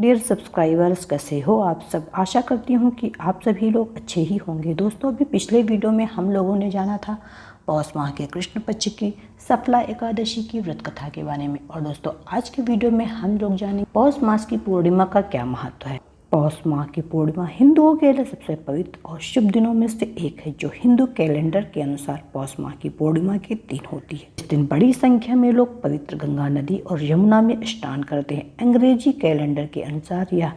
Dear subscribers, कैसे हो आप सब। आशा करती हूँ कि आप सभी लोग अच्छे ही होंगे। दोस्तों, अभी पिछले वीडियो में हम लोगों ने जाना था पौष माह के कृष्ण पक्ष की सफला एकादशी की व्रत कथा के बारे में। और दोस्तों, आज के वीडियो में हम लोग जानेंगे पौष मास की पूर्णिमा का क्या महत्व है। पौष माह की पूर्णिमा हिंदुओं के लिए सबसे पवित्र और शुभ दिनों में से एक है, जो हिंदू कैलेंडर के अनुसार पौष माह की पूर्णिमा के दिन होती है। इस दिन बड़ी संख्या में लोग पवित्र गंगा नदी और यमुना में स्नान करते हैं। अंग्रेजी कैलेंडर के अनुसार यह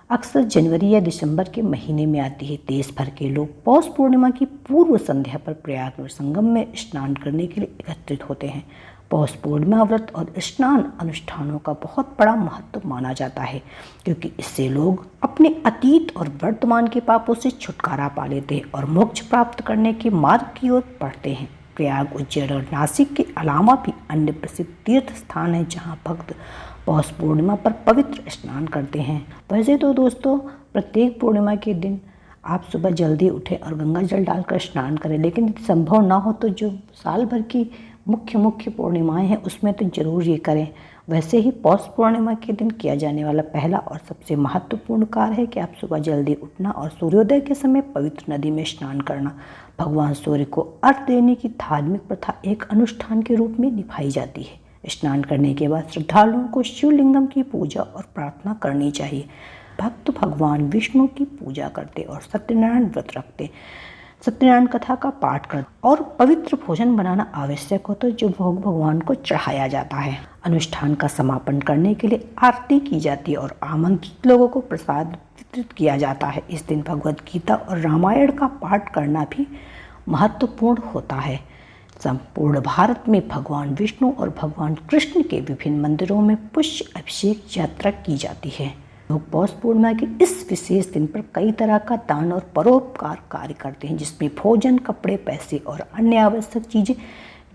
अक्सर जनवरी या दिसंबर के महीने में आती है। देश भर के लोग पौष पूर्णिमा की पूर्व संध्या पर प्रयाग में संगम में स्नान करने के लिए एकत्रित होते हैं। पौष पूर्णिमा व्रत और स्नान अनुष्ठानों का बहुत बड़ा महत्व माना जाता है, क्योंकि इससे लोग अपने अतीत और वर्तमान के पापों से छुटकारा पा लेते हैं और मोक्ष प्राप्त करने के मार्ग की ओर बढ़ते हैं। प्रयाग, उज्जैन और नासिक के अलावा भी अन्य प्रसिद्ध तीर्थ स्थान हैं जहां भक्त पौष पूर्णिमा पर पवित्र स्नान करते हैं। वैसे तो दोस्तों, प्रत्येक पूर्णिमा के दिन आप सुबह जल्दी उठें और गंगा जल डालकर स्नान करें, लेकिन यदि संभव ना हो तो जो साल भर की मुख्य पूर्णिमाएं हैं उसमें तो ज़रूर ये करें। वैसे ही पौष पूर्णिमा के दिन किया जाने वाला पहला और सबसे महत्वपूर्ण कार्य है कि आप सुबह जल्दी उठना और सूर्योदय के समय पवित्र नदी में स्नान करना। भगवान सूर्य को अर्घ्य देने की धार्मिक प्रथा एक अनुष्ठान के रूप में निभाई जाती है। स्नान करने के बाद श्रद्धालुओं को शिवलिंगम की पूजा और प्रार्थना करनी चाहिए। भक्त भगवान विष्णु की पूजा करते और सत्यनारायण व्रत रखते, सत्यनारायण कथा का पाठ करते और पवित्र भोजन बनाना आवश्यक होता है, जो भोग भगवान को चढ़ाया जाता है। अनुष्ठान का समापन करने के लिए आरती की जाती है और आमंत्रित लोगों को प्रसाद वितरित किया जाता है। इस दिन भगवद गीता और रामायण का पाठ करना भी महत्वपूर्ण होता है। संपूर्ण भारत में भगवान विष्णु और भगवान कृष्ण के विभिन्न मंदिरों में पुष्य अभिषेक यात्रा की जाती है। लोग पौष पूर्णिमा के इस विशेष दिन पर कई तरह का दान और परोपकार कार्य करते हैं, जिसमें भोजन, कपड़े, पैसे और अन्य आवश्यक चीज़ें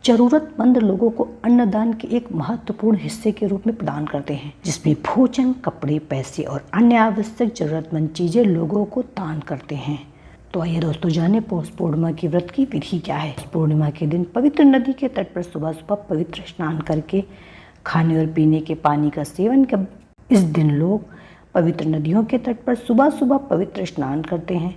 जरूरतमंद लोगों को अन्नदान के एक महत्वपूर्ण हिस्से के रूप में प्रदान करते हैं, जिसमें भोजन, कपड़े, पैसे और अन्य आवश्यक जरूरतमंद चीज़ें लोगों को दान करते हैं। तो आइए दोस्तों, जाने पौष पूर्णिमा की व्रत की विधि क्या है। पूर्णिमा के दिन पवित्र नदी के तट पर सुबह सुबह पवित्र स्नान करके खाने और पीने के पानी का सेवन कर इस दिन लोग पवित्र नदियों के तट पर सुबह सुबह पवित्र स्नान करते हैं।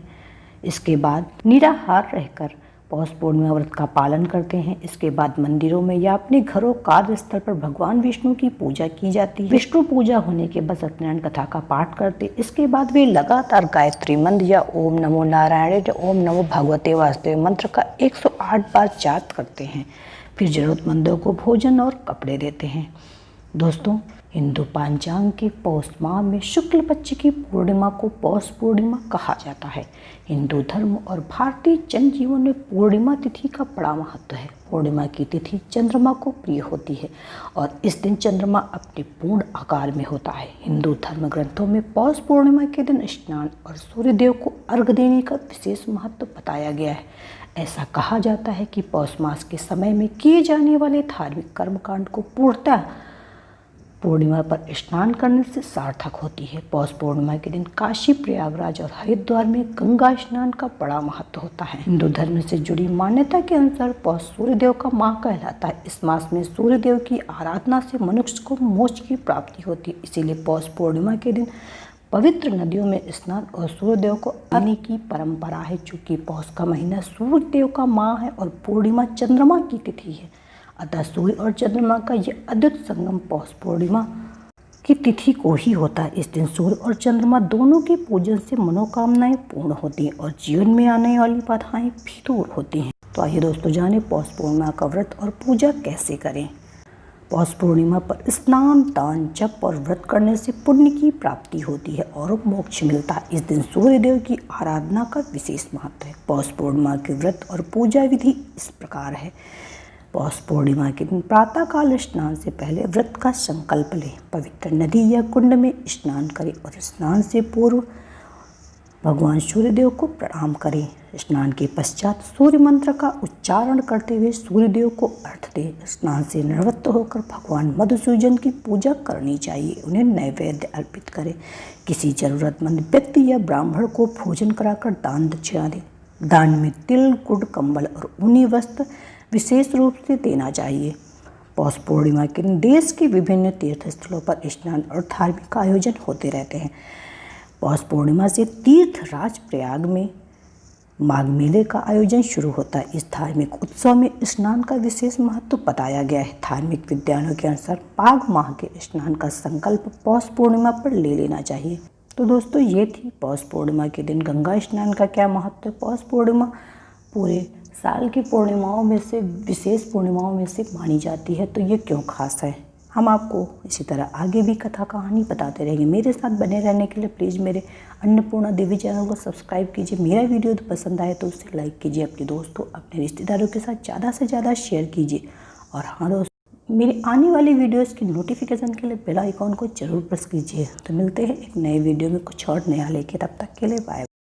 इसके बाद निराहार रहकर पौष पूर्णिमा व्रत का पालन करते हैं। इसके बाद मंदिरों में या अपने घरों, कार्यस्थल पर भगवान विष्णु की पूजा की जाती है। विष्णु पूजा होने के बाद सत्यनारायण कथा का पाठ करते। इसके बाद वे लगातार गायत्री मंत्र या ओम नमो नारायण या ओम नमो भगवते वासुदेव मंत्र का 108 बार जाप करते हैं। फिर जरूरतमंदों को भोजन और कपड़े देते हैं। दोस्तों, हिंदू पंचांग के पौष माह में शुक्ल पक्ष की पूर्णिमा को पौष पूर्णिमा कहा जाता है। हिंदू धर्म और भारतीय जनजीवन में पूर्णिमा तिथि का बड़ा महत्व है। पूर्णिमा की तिथि चंद्रमा को प्रिय होती है और इस दिन चंद्रमा अपने पूर्ण आकार में होता है। हिंदू धर्म ग्रंथों में पौष पूर्णिमा के दिन स्नान और सूर्यदेव को अर्घ्य देने का विशेष महत्व बताया गया है। ऐसा कहा जाता है कि पौष मास के समय में किए जाने वाले धार्मिक कर्मकांड को पूर्णतः पूर्णिमा पर स्नान करने से सार्थक होती है। पौष पूर्णिमा के दिन काशी, प्रयागराज और हरिद्वार में गंगा स्नान का बड़ा महत्व होता है। हिंदू धर्म से जुड़ी मान्यता के अनुसार पौष सूर्यदेव का माह कहलाता है। इस मास में सूर्यदेव की आराधना से मनुष्य को मोक्ष की प्राप्ति होती है। इसीलिए पौष पूर्णिमा के दिन पवित्र नदियों में स्नान और सूर्यदेव को अर्घ्य की परंपरा है। चूँकि पौष का महीना सूर्यदेव का माह है और पूर्णिमा चंद्रमा की तिथि है, अतः सूर्य और चंद्रमा का यह अद्भुत संगम पौष पूर्णिमा की तिथि को ही होता है। इस दिन सूर्य और चंद्रमा दोनों के पूजन से मनोकामनाएं पूर्ण होती हैं और जीवन में आने वाली बाधाएं भी दूर होती हैं। तो आइए दोस्तों, जाने पौष पूर्णिमा का व्रत और पूजा कैसे करें। पौष पूर्णिमा पर स्नान, दान, जप और व्रत करने से पुण्य की प्राप्ति होती है और मोक्ष मिलता है। इस दिन सूर्यदेव की आराधना का विशेष महत्व है। पौष पूर्णिमा के व्रत और पूजा विधि इस प्रकार है। पौष पूर्णिमा के दिन प्रातःकाल स्नान से पहले व्रत का संकल्प लें। पवित्र नदी या कुंड में स्नान करें और स्नान से पूर्व भगवान सूर्यदेव को प्रणाम करें। स्नान के पश्चात सूर्य मंत्र का उच्चारण करते हुए सूर्यदेव को अर्घ्य दें। स्नान से निवृत्त होकर भगवान मधुसूदन की पूजा करनी चाहिए। उन्हें नैवेद्य अर्पित करें। किसी जरूरतमंद व्यक्ति या ब्राह्मण को भोजन कराकर दान दक्षिणा दें। दान में तिल, गुड़, कंबल और ऊनी वस्त्र विशेष रूप से देना चाहिए। पौष पूर्णिमा के दिन देश के विभिन्न तीर्थ स्थलों पर स्नान और धार्मिक आयोजन होते रहते हैं। पौष पूर्णिमा से तीर्थराज प्रयाग में माघ मेले का आयोजन शुरू होता है। इस धार्मिक उत्सव में स्नान का विशेष महत्व बताया गया है। धार्मिक विद्वानों के अनुसार माघ माह के स्नान का संकल्प पौष पूर्णिमा पर ले लेना चाहिए। तो दोस्तों ये थी पौष पूर्णिमा के दिन गंगा स्नान का क्या महत्व है। पौष पूर्णिमा पूरे साल की पूर्णिमाओं में से विशेष पूर्णिमाओं में से मानी जाती है, तो ये क्यों खास है। हम आपको इसी तरह आगे भी कथा कहानी बताते रहेंगे। मेरे साथ बने रहने के लिए प्लीज़ मेरे अन्नपूर्णा देवी चैनल को सब्सक्राइब कीजिए। मेरा वीडियो पसंद आए तो उसे लाइक कीजिए, अपने दोस्तों अपने रिश्तेदारों के साथ ज़्यादा से ज़्यादा शेयर कीजिए। और हाँ दोस्तों, मेरी आने वाली वीडियोस की नोटिफिकेशन के लिए बेल आइकॉन को जरूर प्रेस कीजिए। तो मिलते हैं एक नए वीडियो में कुछ और नया लेके, तब तक के लिए बाय।